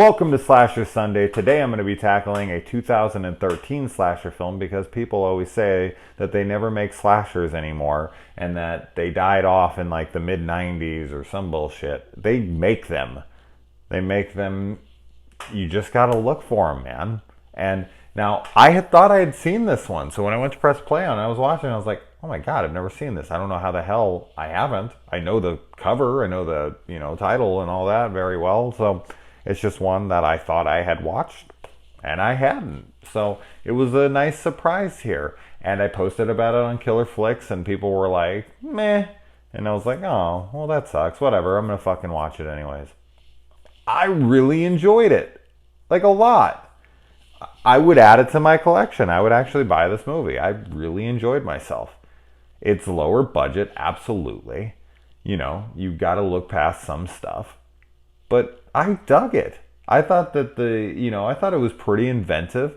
Welcome to Slasher Sunday. Today I'm going to be tackling a 2013 slasher film because people always say that they never make slashers anymore and that they died off in like the mid-90s or some bullshit. They make them. They make them. You just got to look for them, man. And now I had thought I had seen this one. So when I went to press play on it, I was watching, I was like, oh my God, I've never seen this. I don't know how the hell I haven't. I know the cover, I know the, title and all that very well. So it's just one that I thought I had watched, and I hadn't. So it was a nice surprise here. And I posted about it on Killer Flicks, and people were like, meh. And I was like, oh, well, that sucks. Whatever, I'm going to fucking watch it anyways. I really enjoyed it. Like, a lot. I would add it to my collection. I would actually buy this movie. I really enjoyed myself. It's lower budget, absolutely. You got to look past some stuff. But I dug it. I thought that I thought it was pretty inventive.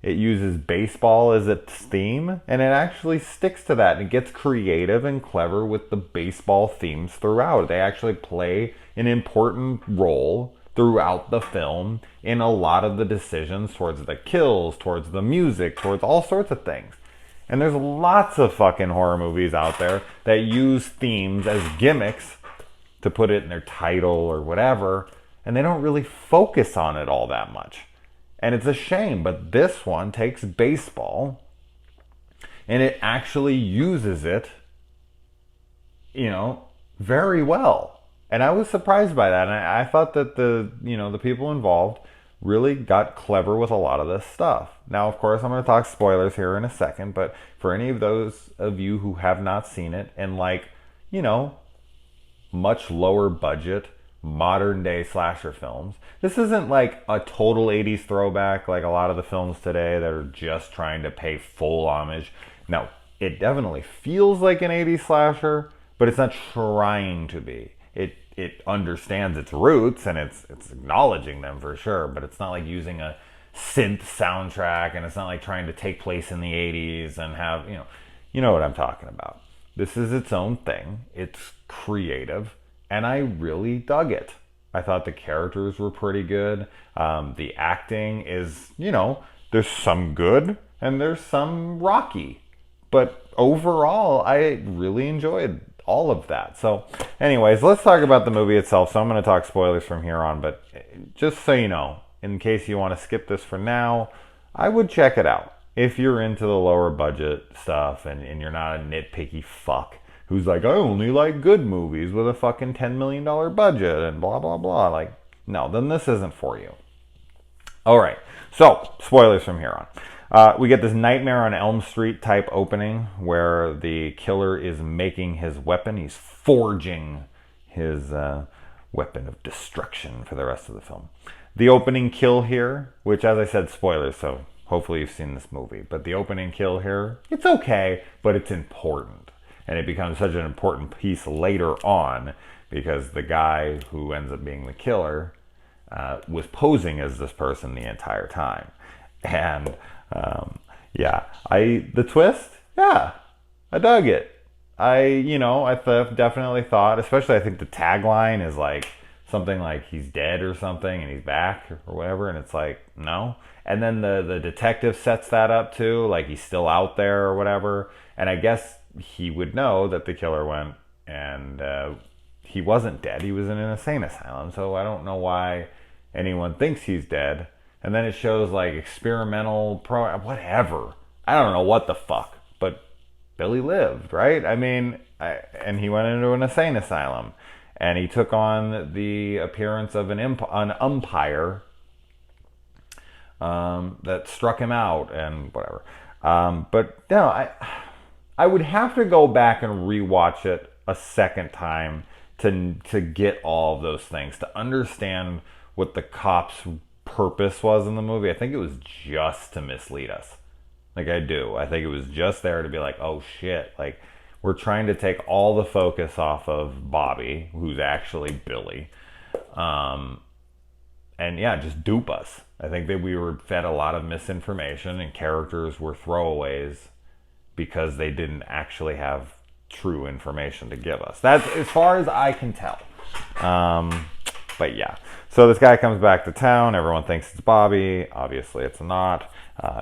It uses baseball as its theme, and it actually sticks to that. And it gets creative and clever with the baseball themes throughout. They actually play an important role throughout the film in a lot of the decisions towards the kills, towards the music, towards all sorts of things. And there's lots of fucking horror movies out there that use themes as gimmicks to put it in their title or whatever, and they don't really focus on it all that much. And it's a shame, but this one takes baseball and it actually uses it, very well. And I was surprised by that. And I thought that the people involved really got clever with a lot of this stuff. Now, of course, I'm going to talk spoilers here in a second, but for any of those of you who have not seen it and much lower budget, modern day slasher films. This isn't like a total 80s throwback like a lot of the films today that are just trying to pay full homage. Now, it definitely feels like an 80s slasher, but it's not trying to be. It understands its roots and it's acknowledging them for sure, but it's not like using a synth soundtrack, and it's not like trying to take place in the 80s and have, you know what I'm talking about. This is its own thing. It's creative, and I really dug it. I thought the characters were pretty good. The acting is, there's some good and there's some rocky. But overall, I really enjoyed all of that. So anyways, let's talk about the movie itself. So I'm going to talk spoilers from here on, but just so you know, in case you want to skip this for now, I would check it out. If you're into the lower budget stuff and you're not a nitpicky fuck who's like, I only like good movies with a fucking $10 million budget and blah, blah, blah. Like, no, then this isn't for you. All right. So, spoilers from here on. We get this Nightmare on Elm Street type opening where the killer is making his weapon. He's forging his weapon of destruction for the rest of the film. The opening kill here, which, as I said, spoilers, so hopefully you've seen this movie. But the opening kill here, it's okay, but it's important. And it becomes such an important piece later on because the guy who ends up being the killer was posing as this person the entire time. And the twist, I dug it. I definitely thought, especially I think the tagline is like something like he's dead or something and he's back or whatever. And it's like, no. And then the detective sets that up too, like he's still out there or whatever. And I guess he would know that the killer went and he wasn't dead. He was in an insane asylum. So I don't know why anyone thinks he's dead. And then it shows like experimental whatever. I don't know what the fuck. But Billy lived, right? I mean, and he went into an insane asylum. And he took on the appearance of an umpire that struck him out and whatever. But no, I would have to go back and rewatch it a second time to get all of those things, to understand what the cops' purpose was in the movie. I think it was just to mislead us. Like, I do. I think it was just there to be like, oh shit, like, we're trying to take all the focus off of Bobby, who's actually Billy. And just dupe us. I think that we were fed a lot of misinformation and characters were throwaways because they didn't actually have true information to give us. That's as far as I can tell. But yeah, so this guy comes back to town. Everyone thinks it's Bobby. Obviously, it's not.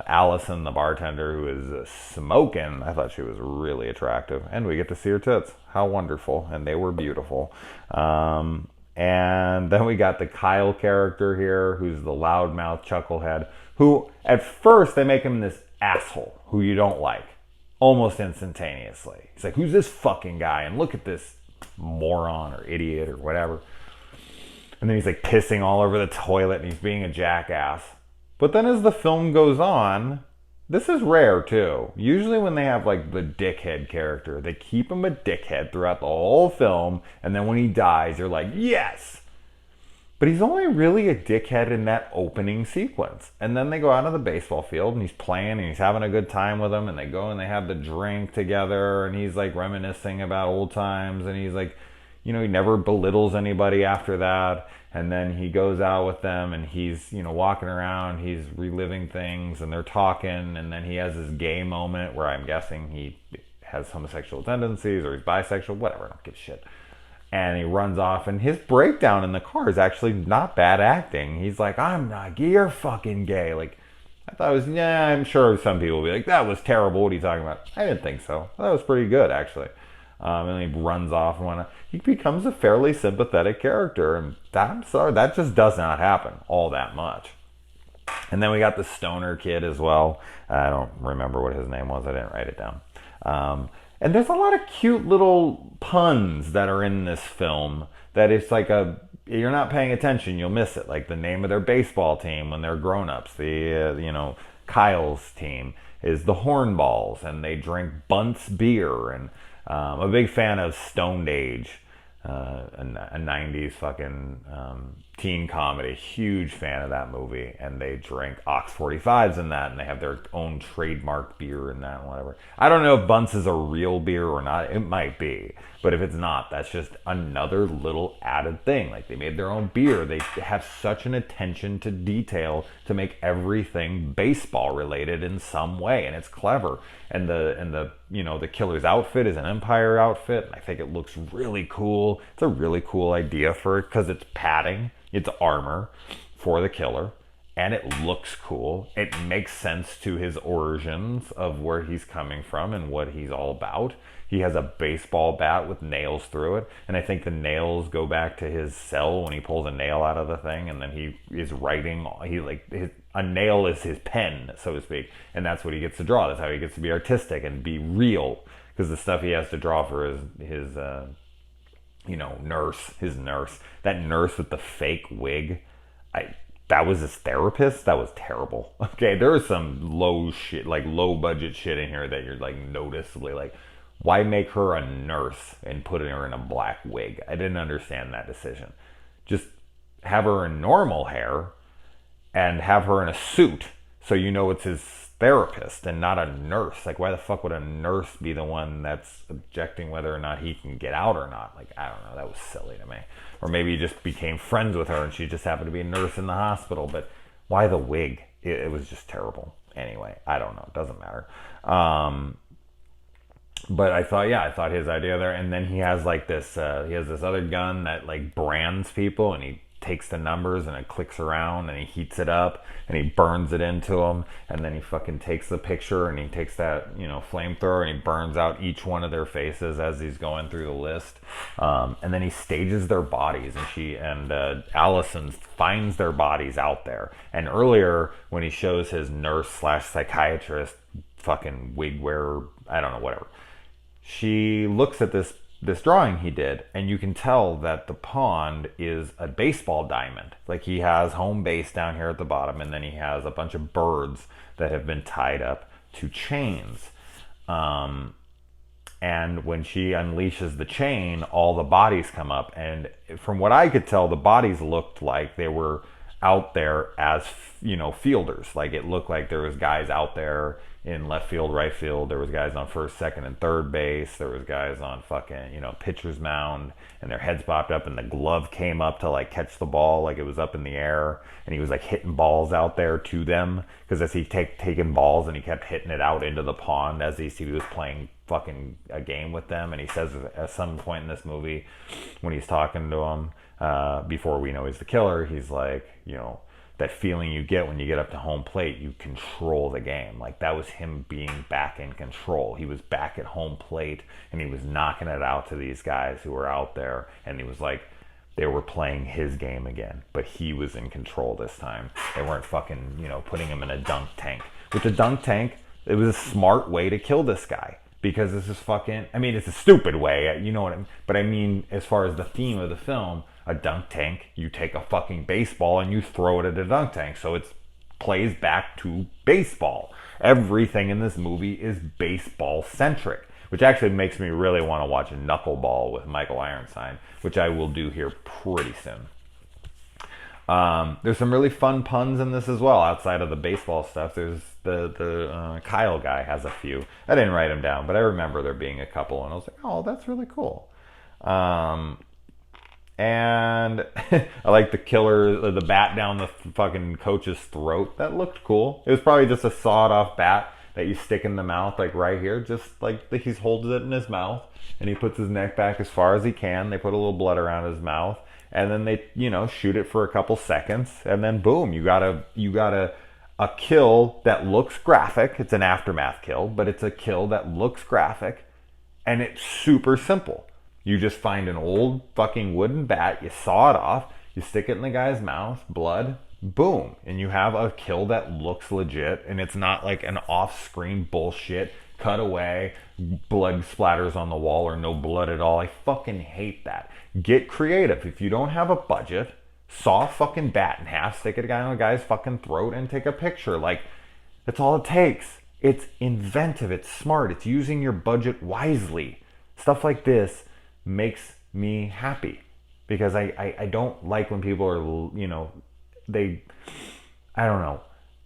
Allison, the bartender, who is smoking. I thought she was really attractive, and we get to see her tits. How wonderful! And they were beautiful. And then we got the Kyle character here, who's the loudmouth chucklehead. Who at first they make him this asshole who you don't like, almost instantaneously. He's like, "Who's this fucking guy?" And look at this moron or idiot or whatever. And then he's like pissing all over the toilet and he's being a jackass. But then as the film goes on, this is rare too. Usually when they have like the dickhead character, they keep him a dickhead throughout the whole film. And then when he dies, you're like, yes! But he's only really a dickhead in that opening sequence. And then they go out on the baseball field and he's playing and he's having a good time with them. And they go and they have the drink together and he's like reminiscing about old times. And he's like, you know, he never belittles anybody after that. And then he goes out with them and he's, you know, walking around, he's reliving things and they're talking. And then he has this gay moment where I'm guessing he has homosexual tendencies or he's bisexual, whatever, I don't give a shit. And he runs off and his breakdown in the car is actually not bad acting. He's like, I'm not gay, you're fucking gay. Like, I thought it was, yeah, I'm sure some people will be like, that was terrible, what are you talking about? I didn't think so. That was pretty good, actually. And he runs off and whatnot. He becomes a fairly sympathetic character, and I'm sorry, that just does not happen all that much. And then we got the stoner kid as well. I don't remember what his name was. I didn't write it down. And there's a lot of cute little puns that are in this film that it's like you're not paying attention, you'll miss it. Like the name of their baseball team when they're grown-ups. Kyle's team is the Hornballs, and they drink Bunce beer, and I'm a big fan of Stoned Age, a 90s fucking teen comedy. Huge fan of that movie. And they drink Ox 45s in that, and they have their own trademark beer in that and whatever. I don't know if Bunce is a real beer or not. It might be. But if it's not, that's just another little added thing. Like, they made their own beer. They have such an attention to detail to make everything baseball related in some way, and it's clever. And the killer's outfit is an Empire outfit, and I think it looks really cool. It's a really cool idea for it because it's padding, it's armor for the killer, and it looks cool. It makes sense to his origins of where he's coming from and what he's all about. He has a baseball bat with nails through it, and I think the nails go back to his cell when he pulls a nail out of the thing, and then he is writing. A nail is his pen, so to speak, and that's what he gets to draw. That's how he gets to be artistic and be real, because the stuff he has to draw for his nurse, that nurse with the fake wig, that was his therapist. That was terrible. Okay, there is some low budget shit in here that you're like noticeably like, why make her a nurse and put her in a black wig? I didn't understand that decision. Just have her in normal hair and have her in a suit so you know it's his therapist and not a nurse. Like, why the fuck would a nurse be the one that's objecting whether or not he can get out or not? Like, I don't know. That was silly to me. Or maybe he just became friends with her and she just happened to be a nurse in the hospital. But why the wig? It was just terrible. Anyway, I don't know. It doesn't matter. But I thought his idea there, and then he has like this, he has this other gun that like brands people, and he takes the numbers and it clicks around and he heats it up and he burns it into them, and then he fucking takes the picture and he takes that, flamethrower and he burns out each one of their faces as he's going through the list, and then he stages their bodies, and Allison finds their bodies out there. And earlier when he shows his nurse/psychiatrist fucking wig wearer, I don't know, whatever, she looks at this drawing he did, and you can tell that the pond is a baseball diamond. Like, he has home base down here at the bottom, and then he has a bunch of birds that have been tied up to chains. And when she unleashes the chain, all the bodies come up. And from what I could tell, the bodies looked like they were out there as, fielders. Like, it looked like there was guys out there, in left field, right field. There was guys on first, second, and third base. There was guys on fucking, pitcher's mound, and their heads popped up, and the glove came up to like catch the ball, like it was up in the air, and he was like hitting balls out there to them, because as he taking balls, and he kept hitting it out into the pond as he was playing fucking a game with them. And he says at some point in this movie, when he's talking to him, before we know he's the killer, he's like, that feeling you get when you get up to home plate, you control the game. Like, that was him being back in control. He was back at home plate, and he was knocking it out to these guys who were out there, and he was like, they were playing his game again, but he was in control this time. They weren't fucking, putting him in a dunk tank. With the dunk tank, it was a smart way to kill this guy, because this is fucking, it's a stupid way, you know what I mean? But I mean, as far as the theme of the film, a dunk tank, you take a fucking baseball and you throw it at a dunk tank, so it plays back to baseball. Everything in this movie is baseball centric, which actually makes me really want to watch Knuckleball with Michael Ironside, which I will do here pretty soon. There's some really fun puns in this as well, outside of the baseball stuff. There's the Kyle guy has a few. I didn't write them down, but I remember there being a couple, and I was like, oh, that's really cool. And I like the killer, the bat down the fucking coach's throat. That looked cool. It was probably just a sawed-off bat that you stick in the mouth, like right here. Just like he holds it in his mouth, and he puts his neck back as far as he can. They put a little blood around his mouth, and then they, shoot it for a couple seconds, and then boom, you got a kill that looks graphic. It's an aftermath kill, but it's a kill that looks graphic, and it's super simple. You just find an old fucking wooden bat, you saw it off, you stick it in the guy's mouth, blood, boom. And you have a kill that looks legit, and it's not like an off-screen bullshit, cut away, blood splatters on the wall, or no blood at all. I fucking hate that. Get creative. If you don't have a budget, saw a fucking bat in half, stick it on a guy's fucking throat, and take a picture. Like, that's all it takes. It's inventive, it's smart, it's using your budget wisely. Stuff like this makes me happy, because I don't like when people are,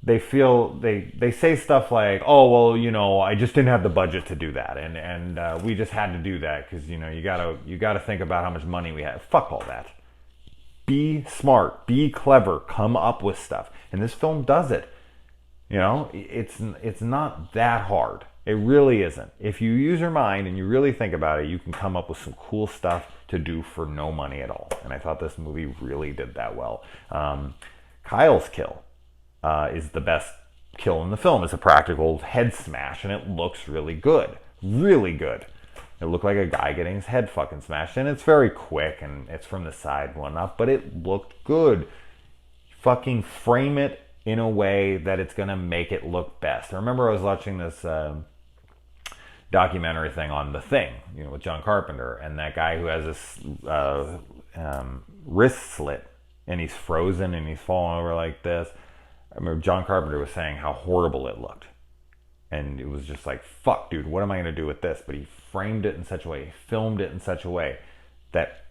they feel, they say stuff like, oh, well, I just didn't have the budget to do that, and we just had to do that because, you gotta think about how much money we have. Fuck all that. Be smart, be clever, come up with stuff, and this film does it. It's not that hard. It really isn't. If you use your mind and you really think about it, you can come up with some cool stuff to do for no money at all. And I thought this movie really did that well. Kyle's kill is the best kill in the film. It's a practical head smash, and it looks really good. Really good. It looked like a guy getting his head fucking smashed, and it's very quick, and it's from the side well enough, but it looked good. Fucking frame it in a way that it's going to make it look best. I remember I was watching this documentary thing on The Thing, with John Carpenter, and that guy who has this wrist slit, and he's frozen and he's falling over like this. I remember John Carpenter was saying how horrible it looked. And it was just like, fuck, dude, what am I going to do with this? But he framed it in such a way, he filmed it in such a way that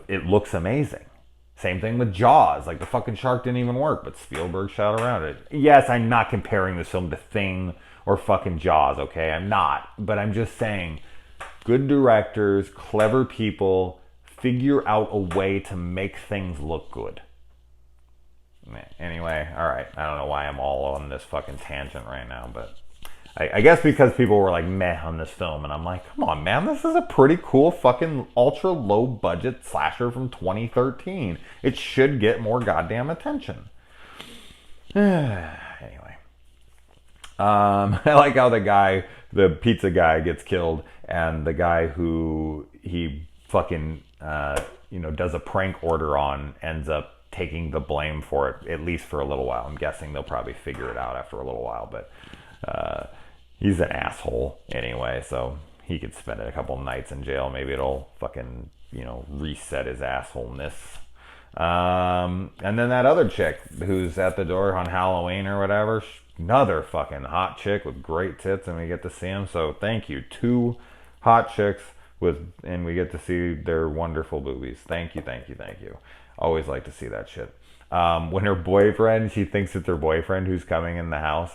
it looks amazing. Same thing with Jaws. Like, the fucking shark didn't even work, but Spielberg shot around it. Yes, I'm not comparing this film to Thing or fucking Jaws, okay? I'm not. But I'm just saying, good directors, clever people, figure out a way to make things look good. Anyway, alright. I don't know why I'm all on this fucking tangent right now, but I guess because people were like meh on this film, and I'm like, come on, man, this is a pretty cool fucking ultra low budget slasher from 2013. It should get more goddamn attention. Anyway, I like how the pizza guy gets killed, and the guy who he fucking does a prank order on ends up taking the blame for it, at least for a little while. I'm guessing they'll probably figure it out after a little while, but he's an asshole anyway, so he could spend a couple nights in jail. Maybe it'll fucking, reset his assholeness. And then that other chick who's at the door on Halloween or whatever, another fucking hot chick with great tits, and we get to see them. So thank you. 2 hot chicks and we get to see their wonderful boobies. Thank you, thank you, thank you. Always like to see that shit. When her boyfriend, she thinks it's her boyfriend who's coming in the house.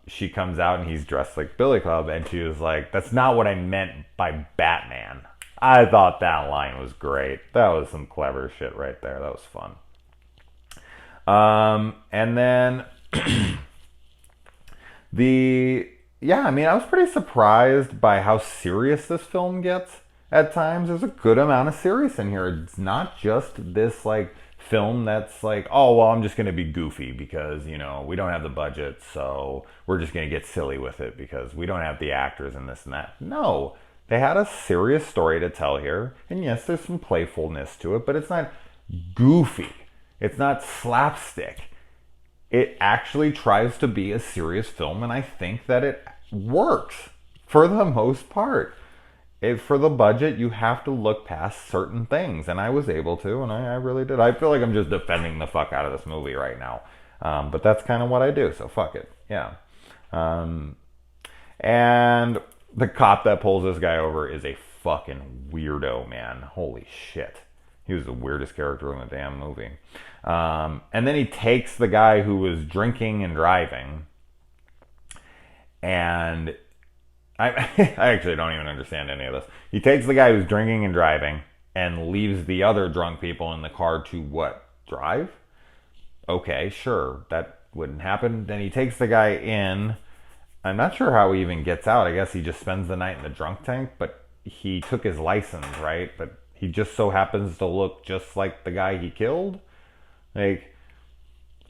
she comes out and he's dressed like Billy Club, and she was like, "That's not what I meant by Batman." I thought that line was great. That was some clever shit right there. That was fun. And then I mean, I was pretty surprised by how serious this film gets at times. There's a good amount of serious in here. It's not just this like film that's like, oh well, I'm just gonna be goofy because we don't have the budget, so we're just gonna get silly with it because we don't have the actors and this and that. No, they had a serious story to tell here, and yes, there's some playfulness to it, but it's not goofy. It's not slapstick. It actually tries to be a serious film, and I think that it works for the most part. For the budget, you have to look past certain things, and I was able to, and I really did. I feel like I'm just defending the fuck out of this movie right now, but that's kind of what I do, so fuck it. Yeah. And the cop that pulls this guy over is a fucking weirdo, man. Holy shit. He was the weirdest character in the damn movie. And then he takes the guy who was drinking and driving, and I actually don't even understand any of this. He takes the guy who's drinking and driving and leaves the other drunk people in the car to what? Drive? Okay, sure. That wouldn't happen. Then he takes the guy in. I'm not sure how he even gets out. I guess he just spends the night in the drunk tank, but he took his license, right? But he just so happens to look just like the guy he killed. Like,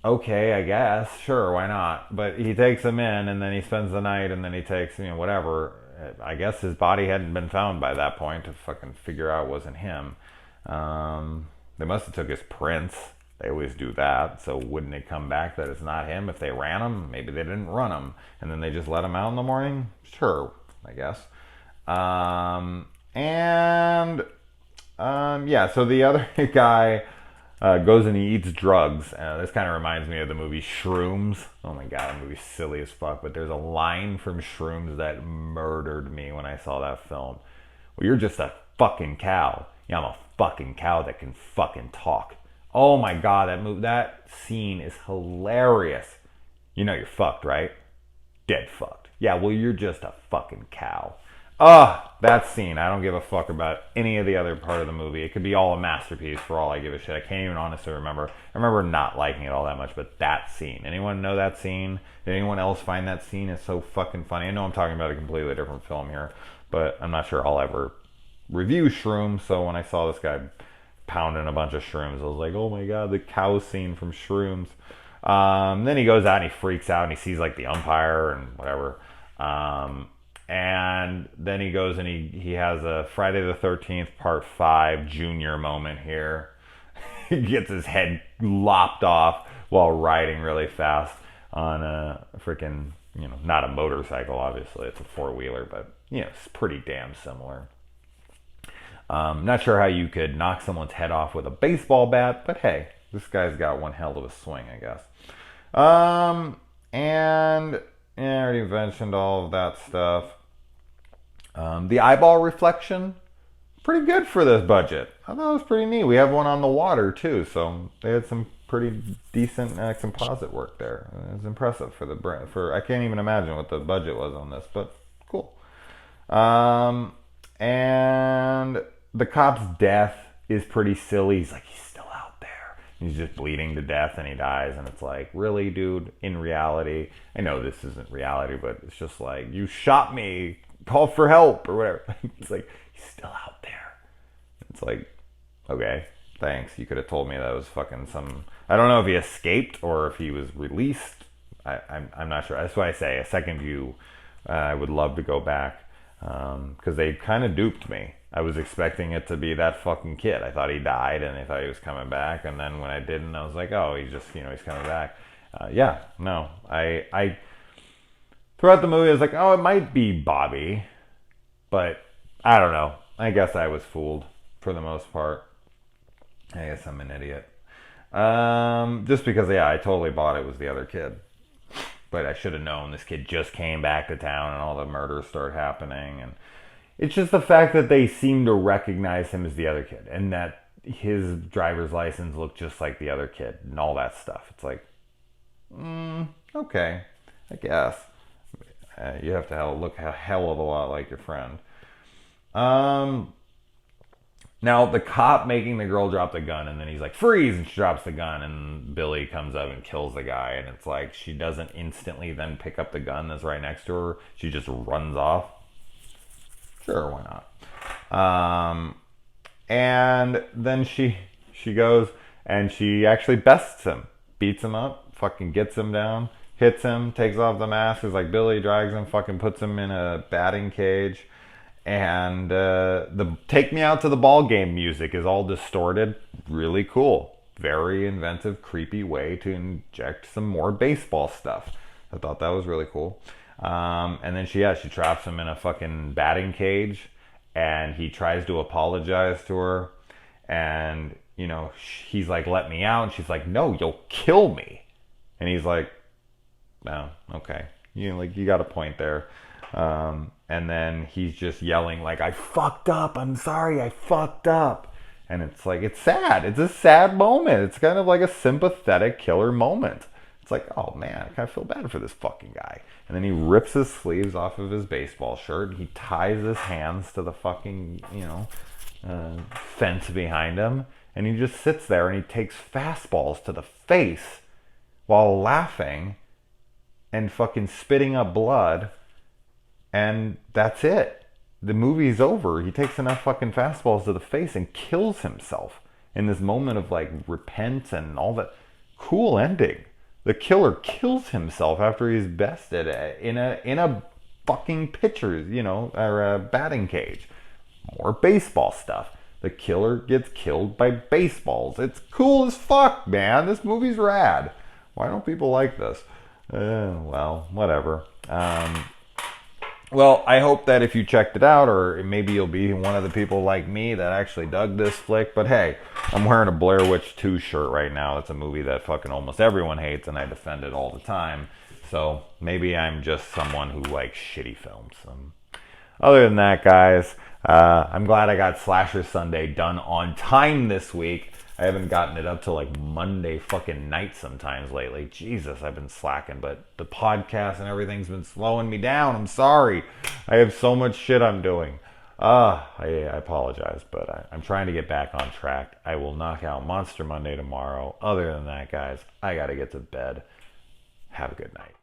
okay, I guess, sure, why not? But he takes him in, and then he spends the night, and then he takes, whatever. I guess his body hadn't been found by that point to fucking figure out it wasn't him. They must have took his prints. They always do that. So wouldn't it come back that it's not him if they ran him? Maybe they didn't run him, and then they just let him out in the morning? Sure, I guess. So the other guy goes and he eats drugs. This kind of reminds me of the movie Shrooms. Oh my god, the movie's silly as fuck. But there's a line from Shrooms that murdered me when I saw that film. Well, you're just a fucking cow. Yeah, I'm a fucking cow that can fucking talk. Oh my god, that scene is hilarious. You know you're fucked, right? Dead fucked. Yeah, well, you're just a fucking cow. That scene. I don't give a fuck about any of the other part of the movie. It could be all a masterpiece for all I give a shit. I can't even honestly remember. I remember not liking it all that much, but that scene. Anyone know that scene? Did anyone else find that scene is so fucking funny? I know I'm talking about a completely different film here, but I'm not sure I'll ever review Shrooms, so when I saw this guy pounding a bunch of shrooms, I was like, oh my god, the cow scene from Shrooms. Then he goes out and he freaks out and he sees like the umpire and whatever. And then he goes and he has a Friday the 13th Part 5 junior moment here. He gets his head lopped off while riding really fast on a freaking, not a motorcycle, obviously. It's a four-wheeler, but, it's pretty damn similar. Not sure how you could knock someone's head off with a baseball bat, but hey, this guy's got one hell of a swing, I guess. And I already mentioned all of that stuff. The eyeball reflection, pretty good for this budget. I thought it was pretty neat. We have one on the water too, so they had some pretty decent composite work there. It was impressive for the brand. I can't even imagine what the budget was on this, but cool. And the cop's death is pretty silly. He's like, he's still out there. He's just bleeding to death and he dies. And it's like, really, dude? In reality, I know this isn't reality, but it's just like, you shot me. Call for help or whatever. It's like, he's still out there. It's like, okay, thanks. You could have told me that was fucking some. I don't know if he escaped or if he was released. I'm not sure. That's why I say a second view. I would love to go back because they kind of duped me. I was expecting it to be that fucking kid. I thought he died and I thought he was coming back. And then when I didn't, I was like, oh, he's just, he's coming back. I throughout the movie, I was like, oh, it might be Bobby. But I don't know. I guess I was fooled for the most part. I guess I'm an idiot. Just because, I totally bought it was the other kid. But I should have known this kid just came back to town and all the murders start happening. And it's just the fact that they seem to recognize him as the other kid. And that his driver's license looked just like the other kid and all that stuff. It's like, okay. I guess. You have to look a hell of a lot like your friend. Um, Now the cop making the girl drop the gun, and then he's like freeze, and she drops the gun, and Billy comes up and kills the guy, and it's like she doesn't instantly then pick up the gun that's right next to her. She just runs off. Sure, why not? And then she goes and she actually bests him, beats him up, fucking gets him down, hits him, takes off the mask. Is like Billy, drags him, fucking puts him in a batting cage. And the "Take Me Out to the Ball Game" music is all distorted. Really cool. Very inventive, creepy way to inject some more baseball stuff. I thought that was really cool. And then she traps him in a fucking batting cage, and he tries to apologize to her, and he's like, "Let me out," and she's like, "No, you'll kill me," and he's like, "No, okay, you got a point there." And then he's just yelling like, "I fucked up. I'm sorry. I fucked up." And it's like, it's sad. It's a sad moment. It's kind of like a sympathetic killer moment. It's like, oh man, I kind of feel bad for this fucking guy. And then he rips his sleeves off of his baseball shirt. He ties his hands to the fucking, fence behind him. And he just sits there and he takes fastballs to the face while laughing and fucking spitting up blood. And that's it. The movie's over. He takes enough fucking fastballs to the face and kills himself in this moment of like repent and all that. Cool ending. The killer kills himself after he's bested in a fucking pitcher's, or a batting cage. More baseball stuff. The killer gets killed by baseballs. It's cool as fuck, man. This movie's rad. Why don't people like this? Well, whatever. Well, I hope that if you checked it out, or maybe you'll be one of the people like me that actually dug this flick. But hey, I'm wearing a Blair Witch 2 shirt right now. It's a movie that fucking almost everyone hates, and I defend it all the time. So maybe I'm just someone who likes shitty films. Other than that, guys, I'm glad I got Slasher Sunday done on time this week. I haven't gotten it up till like Monday fucking night sometimes lately. Jesus, I've been slacking, but the podcast and everything's been slowing me down. I'm sorry. I have so much shit I'm doing. I apologize, but I'm trying to get back on track. I will knock out Monster Monday tomorrow. Other than that, guys, I gotta get to bed. Have a good night.